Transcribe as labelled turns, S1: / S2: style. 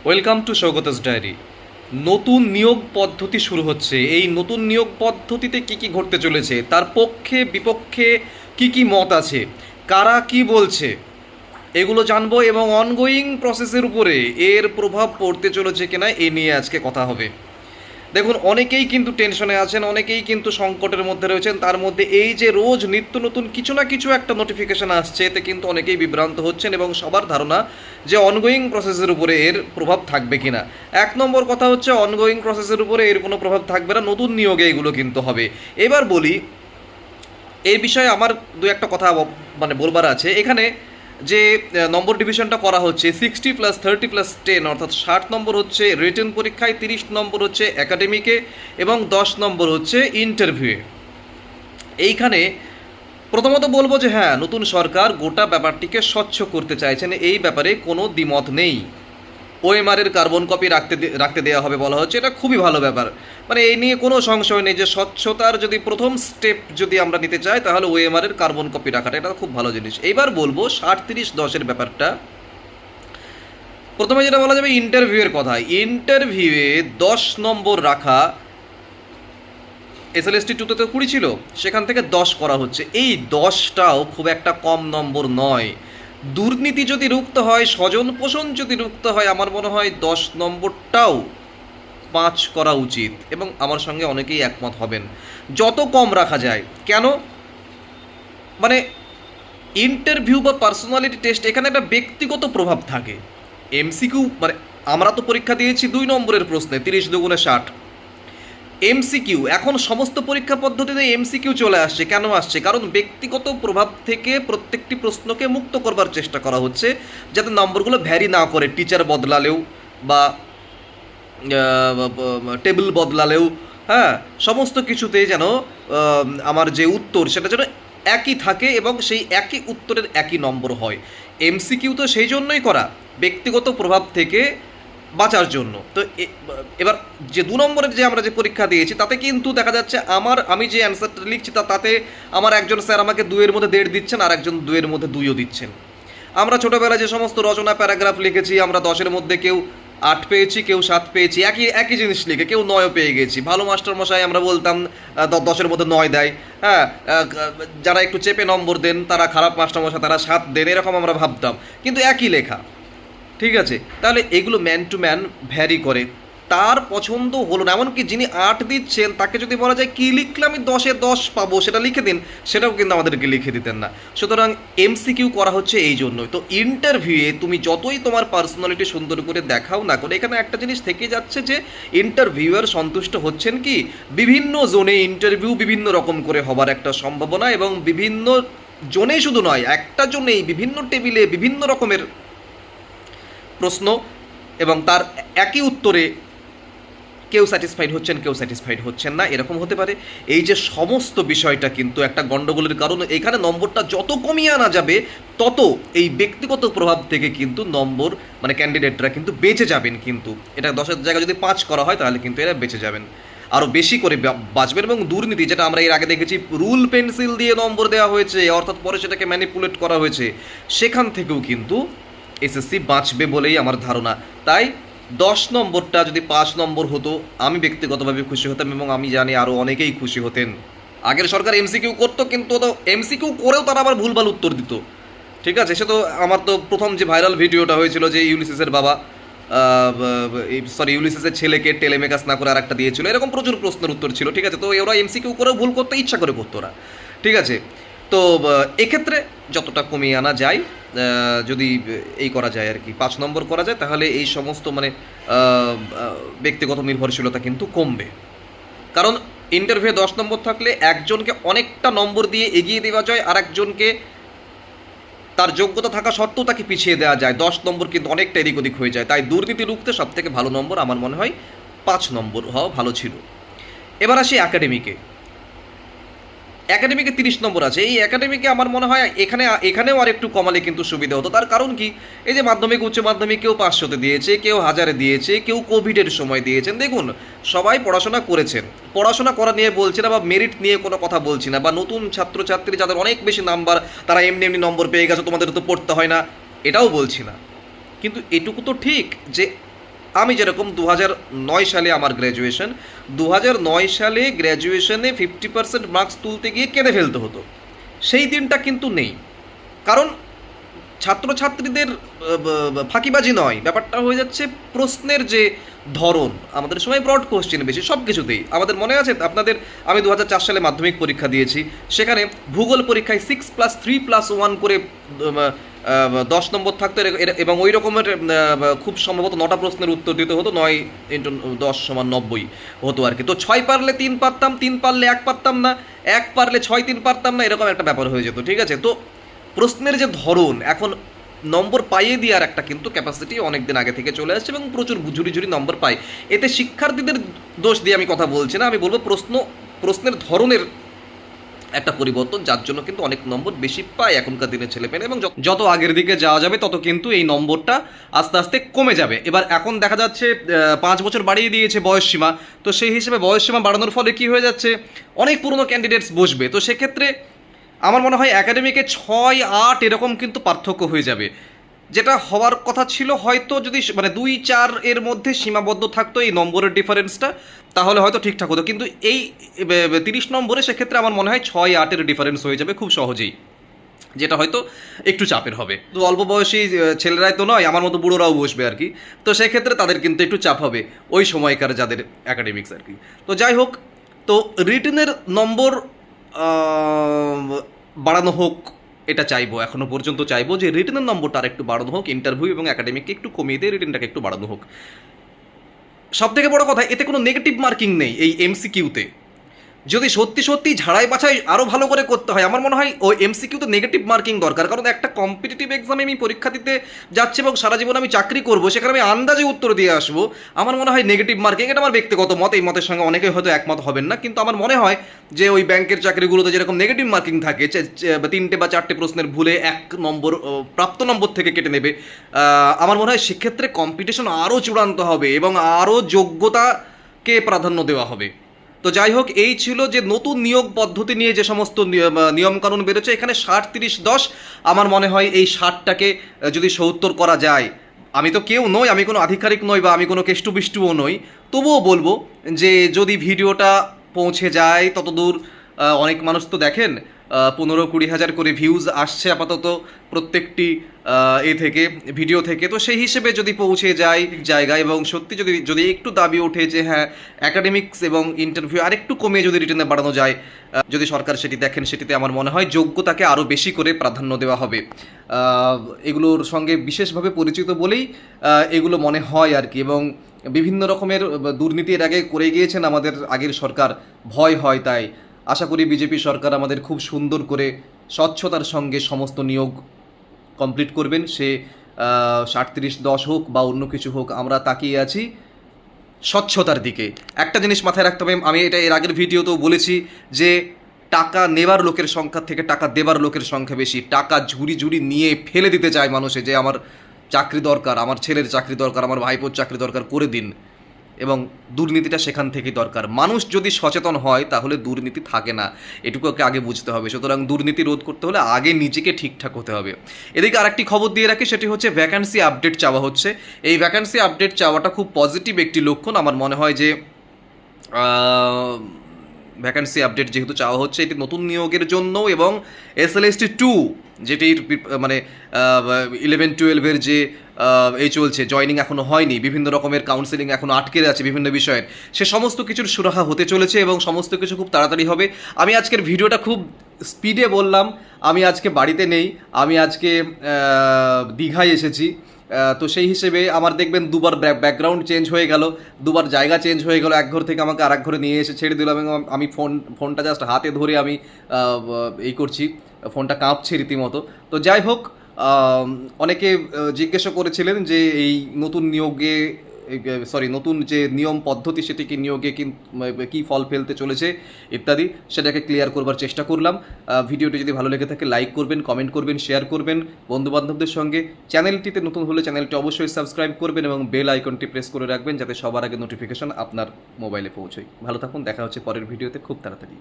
S1: Welcome to সৌগতস diary. নতুন নিয়োগ পদ্ধতি শুরু হচ্ছে। এই নতুন নিয়োগ পদ্ধতিতে কি কি ঘটতে চলেছে, তার পক্ষে বিপক্ষে কি কি মত আছে, কারা কি বলছে, এগুলো জানবো এবং অনগোয়িং প্রসেসের উপরে এর প্রভাব পড়তে চলেছে কিনা এ নিয়ে আজকে কথা হবে। দেখুন, অনেকেই কিন্তু টেনশনে আছেন, অনেকেই কিন্তু সংকটের মধ্যে রয়েছেন। তার মধ্যে এই যে রোজ নিত্য নতুন কিছু না কিছু একটা নোটিফিকেশান আসছে, এতে কিন্তু অনেকেই বিভ্রান্ত হচ্ছেন এবং সবার ধারণা যে অনগোয়িং প্রসেসের উপরে এর প্রভাব থাকবে কিনা। এক নম্বর কথা হচ্ছে, অনগোয়িং প্রসেসের উপরে এর কোনো প্রভাব থাকবে না, নতুন নিয়োগে এগুলো কিন্তু হবে। এবার বলি, এই বিষয়ে আমার দু একটা কথা বলবার আছে। এখানে যে নম্বর ডিভিশনটা করা হচ্ছে 60+30+10, অর্থাৎ 60 নম্বর হচ্ছে রিটেন পরীক্ষায়, 30 নম্বর হচ্ছে একাডেমিকে এবং 10 নম্বর হচ্ছে ইন্টারভিউয়ে। এইখানে প্রথমত বলবো যে হ্যাঁ, নতুন সরকার গোটা ব্যাপারটিকে স্বচ্ছ করতে চাইছেন, এই ব্যাপারে কোনো দ্বিমত নেই। ওএমআরের কার্বন কপি রাখতে দেওয়া হবে বলা হচ্ছে, এটা খুবই ভালো ব্যাপার। মানে এই নিয়ে কোনো সংশয় নেই যে স্বচ্ছতার যদি প্রথম স্টেপ যদি আমরা নিতে চাই, তাহলে ওএমআরের কার্বন কপি রাখাটা এটা খুব ভালো জিনিস। এইবার বলবো 60-30-10-এর ব্যাপারটা। প্রথমে যেটা বলা যাবে ইন্টারভিউয়ের কথা। ইন্টারভিউয়ে 10 নম্বর রাখা, এসএলএসটি 2তে তো 20 ছিল, সেখান থেকে 10 করা হচ্ছে। এই 10টাও খুব একটা কম নম্বর নয়। দুর্নীতি যদি রুখতে হয়, স্বজন পোষণ যদি রুখতে হয়, আমার মনে হয় 10 নম্বরটাও 5 করা উচিত এবং আমার সঙ্গে অনেকেই একমত হবেন। যত কম রাখা যায়। কেন? মানে ইন্টারভিউ বা পার্সোনালিটি টেস্ট, এখানে একটা ব্যক্তিগত প্রভাব থাকে। এমসিকিউ মানে আমরা তো পরীক্ষা দিয়েছি 2 নম্বরের প্রশ্নে, 30×2=60। এমসিকিউ, এখন সমস্ত পরীক্ষা পদ্ধতিতে এমসিকিউ চলে আসছে। কেন আসছে? কারণ ব্যক্তিগত প্রভাব থেকে প্রত্যেকটি প্রশ্নকে মুক্ত করবার চেষ্টা করা হচ্ছে, যাতে নম্বরগুলো ভ্যারি না করে। টিচার বদলালেও বা টেবিল বদলালেও, হ্যাঁ, সমস্ত কিছুতে যেন আমার যে উত্তর সেটা যেন একই থাকে এবং সেই একই উত্তরের একই নম্বর হয়। এমসিকিউ তো সেই জন্যই করা, ব্যক্তিগত প্রভাব থেকে বাঁচার জন্য। তো এবার যে 2 নম্বরের যে আমরা যে পরীক্ষা দিয়েছি, তাতে কিন্তু দেখা যাচ্ছে আমি যে অ্যান্সারটা লিখছি তাতে আমার একজন স্যার আমাকে 2-এর মধ্যে 1.5 দিচ্ছেন, আর একজন 2-এর মধ্যে 2ও দিচ্ছেন। আমরা ছোটোবেলায় যে সমস্ত রচনা প্যারাগ্রাফ লিখেছি, আমরা 10-এর মধ্যে কেউ 8 পেয়েছি, কেউ 7 পেয়েছি, একই একই জিনিস লিখে কেউ 9ও পেয়ে গেছি। ভালো মাস্টারমশাই আমরা বলতাম 10-এর মধ্যে 9 দেয়। হ্যাঁ, যারা একটু চেপে নম্বর দেন, তারা খারাপ মাস্টারমশাই, তারা 7 দেন, এরকম আমরা ভাবতাম। কিন্তু একই লেখা, ঠিক আছে? তাহলে এগুলো ম্যান টু ম্যান ভ্যারি করে। তার পছন্দ হলো না, এমনকি যিনি 8 দিচ্ছেন তাকে যদি বলা যায় কী লিখলে আমি 10-এ 10 পাবো, সেটা লিখে দিন, সেটাও কিন্তু আমাদেরকে লিখে দিতেন না। সুতরাং এমসিকিউ করা হচ্ছে এই জন্যই। তো ইন্টারভিউয়ে তুমি যতই তোমার পার্সোনালিটি সুন্দর করে দেখাও না করে, এখানে একটা জিনিস থেকে যাচ্ছে যে ইন্টারভিউয়ার সন্তুষ্ট হচ্ছেন কি? বিভিন্ন জোনে ইন্টারভিউ বিভিন্ন রকম করে হবার একটা সম্ভাবনা, এবং বিভিন্ন জোনেই শুধু নয়, একটা জোনেই বিভিন্ন টেবিলে বিভিন্ন রকমের প্রশ্ন, এবং তার একই উত্তরে কেউ স্যাটিসফাইড হচ্ছেন, কেউ স্যাটিসফাইড হচ্ছেন না, এরকম হতে পারে। এই যে সমস্ত বিষয়টা কিন্তু একটা গণ্ডগোলের কারণ। এখানে নম্বরটা যত কমিয়ে আনা যাবে, তত এই ব্যক্তিগত প্রভাব থেকে কিন্তু নম্বর ক্যান্ডিডেটরা কিন্তু বেঁচে যাবেন। কিন্তু এটা 10-এর জায়গায় যদি 5 করা হয়, তাহলে কিন্তু এরা বেঁচে যাবেন, আরও বেশি করে বাঁচবেন। এবং দুর্নীতি, যেটা আমরা এর আগে দেখেছি, রুল পেন্সিল দিয়ে নম্বর দেওয়া হয়েছে, অর্থাৎ পরে সেটাকে ম্যানিপুলেট করা হয়েছে, সেখান থেকেও কিন্তু এসএসসি বাঁচবে বলেই আমার ধারণা। তাই 10 নম্বরটা যদি 5 নম্বর হতো, আমি ব্যক্তিগতভাবে খুশি হতাম এবং আমি জানি আরও অনেকেই খুশি হতেন। আগের সরকার এমসিকিউ করতো, কিন্তু এমসিকিউ করেও তারা আবার ভুলভাল উত্তর দিত। ঠিক আছে? সে তো আমার তো প্রথম যে ভাইরাল ভিডিওটা হয়েছিল, যে ইউলিসিসের বাবা ইউলিসিসের ছেলেকে টেলেমেকাস না করে আর একটা দিয়েছিল, এরকম প্রচুর প্রশ্নের উত্তর ছিল। ঠিক আছে? তো ওরা এমসিকিউ করেও ভুল করতে ইচ্ছা করে করতো ওরা। ঠিক আছে? তো এক্ষেত্রে যতটা কমিয়ে আনা যায়, যদি এই করা যায় আর কি, 5 নম্বর করা যায়, তাহলে এই সমস্ত ব্যক্তিগত নির্ভরশীলতা কিন্তু কমবে। কারণ ইন্টারভিউ 10 নম্বর থাকলে একজনকে অনেকটা নম্বর দিয়ে এগিয়ে দেওয়া যায়, আর একজনকে তার যোগ্যতা থাকা সত্ত্বেও তাকে পিছিয়ে দেওয়া যায়। 10 নম্বর কিন্তু অনেকটা এদিক ওদিক হয়ে যায়। তাই দুর্নীতি রুখতে সবথেকে ভালো নম্বর আমার মনে হয় 5 নম্বর হওয়া ভালো ছিল। এবার আসি একাডেমিকে। 30 নম্বর আছে। এই একাডেমিকে আমার মনে হয় এখানেও আর একটু কমালে কিন্তু সুবিধা হতো। তার কারণ কি? এই যে মাধ্যমিক, উচ্চ মাধ্যমিক কেউ 500-তে দিয়েছে, কেউ 1000-এ দিয়েছে, কেউ কোভিডের সময় দিয়েছেন। দেখুন, সবাই পড়াশোনা করেছেন, পড়াশোনা করা নিয়ে বলছি না, বা মেরিট নিয়ে কোনো কথা বলছি না, বা নতুন ছাত্রছাত্রী যাদের অনেক বেশি নাম্বার, তারা এমনি এমনি নম্বর পেয়ে গেছে, তোমাদের তো পড়তে হয় না, এটাও বলছি না। কিন্তু এটুকু তো ঠিক যে আমি যেরকম 2009 সালে আমার গ্র্যাজুয়েশন, 2009 সালে গ্র্যাজুয়েশনে 50% মার্কস তুলতে গিয়ে কেঁদে ফেলতে হতো, সেই দিনটা কিন্তু নেই। কারণ ছাত্রছাত্রীদের ফাঁকিবাজি নয়, ব্যাপারটা হয়ে যাচ্ছে প্রশ্নের যে ধরন। আমাদের সময় ব্রড কোশ্চেন বেশি সব কিছুতেই। আমাদের মনে আছে আপনাদের, আমি 2004 সালে মাধ্যমিক পরীক্ষা দিয়েছি, সেখানে ভূগোল পরীক্ষায় 6+3+1 করে 10 নম্বর থাকতো, এবং ওই রকমের খুব সম্ভবত 9টা প্রশ্নের উত্তর দিতে হতো, 9 × 10 = 90 হতো আর কি। তো 6 পারলে 3 পারতাম, 3 পারলে 1 পারতাম না, 1 পারলে 6 3 পারতাম না, এরকম একটা ব্যাপার হয়ে যেত, ঠিক আছে। তো প্রশ্নের যে ধরন, এখন নম্বর পাইয়ে দেওয়ার একটা কিন্তু ক্যাপাসিটি অনেক দিন আগে থেকে চলে আসছে এবং প্রচুর ঝুড়ি ঝুড়ি নম্বর পায়। এতে শিক্ষার্থীদের দোষ দিয়ে আমি কথা বলছি না, আমি বলবো প্রশ্নের ধরনের একটা পরিবর্তন, যার জন্য কিন্তু অনেক নম্বর বেশি পায় এখনকার দিনের ছেলেমেয়েরা, এবং যত আগের দিকে যাওয়া যাবে তত কিন্তু এই নম্বরটা আস্তে আস্তে কমে যাবে। এবার এখন দেখা যাচ্ছে 5 বছর বাড়িয়ে দিয়েছে বয়সসীমা, তো সেই হিসেবে বয়সসীমা বাড়ানোর ফলে কি হয়ে যাচ্ছে, অনেক পুরনো ক্যান্ডিডেটস বসবে। তো সেক্ষেত্রে আমার মনে হয় একাডেমিকে 6-8 এরকম কিন্তু পার্থক্য হয়ে যাবে, যেটা হওয়ার কথা ছিল হয়তো যদি মানে 2-4 এর মধ্যে সীমাবদ্ধ থাকতো এই নম্বরের ডিফারেন্সটা, তাহলে হয়তো ঠিকঠাক হতো। কিন্তু এই 30 নম্বরে সেক্ষেত্রে আমার মনে হয় 6-8 ডিফারেন্স হয়ে যাবে খুব সহজেই, যেটা হয়তো একটু চাপের হবে। তো অল্প বয়সী ছেলেরাই তো নয়, আমার মতো বুড়োরাও বসবে আর কি, তো সেক্ষেত্রে তাদের কিন্তু একটু চাপ হবে ওই সময়কার যাদের একাডেমিক্স আর কি। তো যাই হোক, তো রিটেনের নম্বর বাড়ানো হোক, এটা চাইবো, এখনো পর্যন্ত চাইবো যে রিটেনের নম্বরটা আর একটু বাড়ানো হোক, ইন্টারভিউ এবং একাডেমিককে একটু কমিয়ে দিয়ে রিটেনটাকে একটু বাড়ানো হোক। সব থেকে বড় কথা, এতে কোনো নেগেটিভ মার্কিং নেই এই এমসিকিউতে। যদি সত্যি সত্যি ঝাড়াই বাছাই আরও ভালো করে করতে হয়, আমার মনে হয় ওই এমসিকিউতে নেগেটিভ মার্কিং দরকার। কারণ একটা কম্পিটিটিভ এক্সামে আমি পরীক্ষা দিতে যাচ্ছি এবং সারা জীবন আমি চাকরি করবো, সেখানে আমি আন্দাজে উত্তর দিয়ে আসবো, আমার মনে হয় নেগেটিভ মার্কিং, এটা আমার ব্যক্তিগত মত, এই মতের সঙ্গে অনেকেই হয়তো একমত হবেন না, কিন্তু আমার মনে হয় যে ওই ব্যাংকের চাকরিগুলোতে যেরকম নেগেটিভ মার্কিং থাকে, 3টে বা 4টে প্রশ্নের ভুলে 1 নম্বর প্রাপ্ত নম্বর থেকে কেটে নেবে, আমার মনে হয় সেক্ষেত্রে কম্পিটিশন আরও চূড়ান্ত হবে এবং আরও যোগ্যতাকে প্রাধান্য দেওয়া হবে। তো যাই হোক, এই ছিল যে নতুন নিয়োগ পদ্ধতি নিয়ে যে সমস্ত নিয়মকানুন বেরোচ্ছে, এখানে 60-30-10, আমার মনে হয় এই 60টাকে যদি 70 করা যায়, আমি তো কেউ নই, আমি কোনো আধিকারিক নই বা আমি কোনো কেষ্টু বিষ্টুও নই, তবুও বলবো যে যদি ভিডিওটা পৌঁছে যায় ততদূর, অনেক মানুষ তো দেখেন 15-20 হাজার করে ভিউজ আসছে আপাতত প্রত্যেকটি থেকে ভিডিও থেকে, তো সেই হিসেবে যদি পৌঁছে যায় জায়গায় এবং সত্যি যদি একটু দাবি ওঠে যে হ্যাঁ একাডেমিক্স এবং ইন্টারভিউ আরেকটু কমিয়ে যদি রিটেনে বাড়ানো যায়, যদি সরকার সেটি দেখেন, সেটিতে আমার মনে হয় যোগ্যতাকে আরও বেশি করে প্রাধান্য দেওয়া হবে। এগুলোর সঙ্গে বিশেষভাবে পরিচিত বলেই এগুলো মনে হয় আর কি, এবং বিভিন্ন রকমের দুর্নীতি এর আগে করে গিয়েছেন আমাদের আগের সরকার, ভয় হয়। তাই আশা করি বিজেপি সরকার আমাদের খুব সুন্দর করে স্বচ্ছতার সঙ্গে সমস্ত নিয়োগ কমপ্লিট করবেন, সে 60-30-10 হোক বা অন্য কিছু হোক, আমরা তাকিয়ে আছি স্বচ্ছতার দিকে। একটা জিনিস মাথায় রাখতে হবে, আমি এটা এর আগের ভিডিওতেও বলেছি যে টাকা নেবার লোকের সংখ্যা থেকে টাকা দেবার লোকের সংখ্যা বেশি। টাকা ঝুড়ি ঝুড়ি নিয়ে ফেলে দিতে চায় মানুষে, যে আমার চাকরি দরকার, আমার ছেলের চাকরি দরকার, আমার ভাইপোর চাকরি দরকার, করে দিন। এবং দুর্নীতিটা সেখান থেকেই দরকার। মানুষ যদি সচেতন হয় তাহলে দুর্নীতি থাকে না, এটুকু ওকে আগে বুঝতে হবে। সুতরাং দুর্নীতি রোধ করতে হলে আগে নিজেকে ঠিকঠাক হতে হবে। এদিকে আরেকটি খবর দিয়ে রাখি, সেটি হচ্ছে ভ্যাকান্সি আপডেট চাওয়া হচ্ছে। এই ভ্যাকান্সি আপডেট চাওয়াটা খুব পজিটিভ একটি লক্ষণ। আমার মনে হয় যে ভ্যাকান্সি আপডেট যেহেতু চাওয়া হচ্ছে, এটি নতুন নিয়োগের জন্য এবং SLST 2 যেটির মানে 11-12 যে এই চলছে, জয়নিং এখনও হয়নি, বিভিন্ন রকমের কাউন্সেলিং এখনও আটকে আছে বিভিন্ন বিষয়ের, সে সমস্ত কিছুর সুরাহা হতে চলেছে এবং সমস্ত কিছু খুব তাড়াতাড়ি হবে। আমি আজকের ভিডিওটা খুব স্পিডে বললাম, আমি আজকে বাড়িতে নেই, আমি আজকে দীঘায় এসেছি। তো সেই হিসেবে আমার দেখবেন দুবার ব্যাকগ্রাউন্ড চেঞ্জ হয়ে গেল, দুবার জায়গা চেঞ্জ হয়ে গেল, এক ঘর থেকে আমাকে আরেক ঘরে নিয়ে এসে ছেড়ে দিলাম এবং আমি ফোনটা জাস্ট হাতে ধরে আমি এই করছি, ফোনটা কাঁপছে রীতিমতো। তো যাই হোক, অনেকে জিজ্ঞাসা করেছিলেন যে এই নতুন নতুন যে নিয়ম পদ্ধতি, সেটি কি নিয়োগে কী ফল ফেলতে চলেছে ইত্যাদি, সেটাকে ক্লিয়ার করবার চেষ্টা করলাম। ভিডিওটি যদি ভালো লেগে থাকে লাইক করবেন, কমেন্ট করবেন, শেয়ার করবেন বন্ধুবান্ধবদের সঙ্গে। চ্যানেলটিতে নতুন হলে চ্যানেলটি অবশ্যই সাবস্ক্রাইব করবেন এবং বেল আইকনটি প্রেস করে রাখবেন, যাতে সবার আগে নোটিফিকেশন আপনার মোবাইলে পৌঁছয়। ভালো থাকুন, দেখা হচ্ছে পরের ভিডিওতে খুব তাড়াতাড়ি।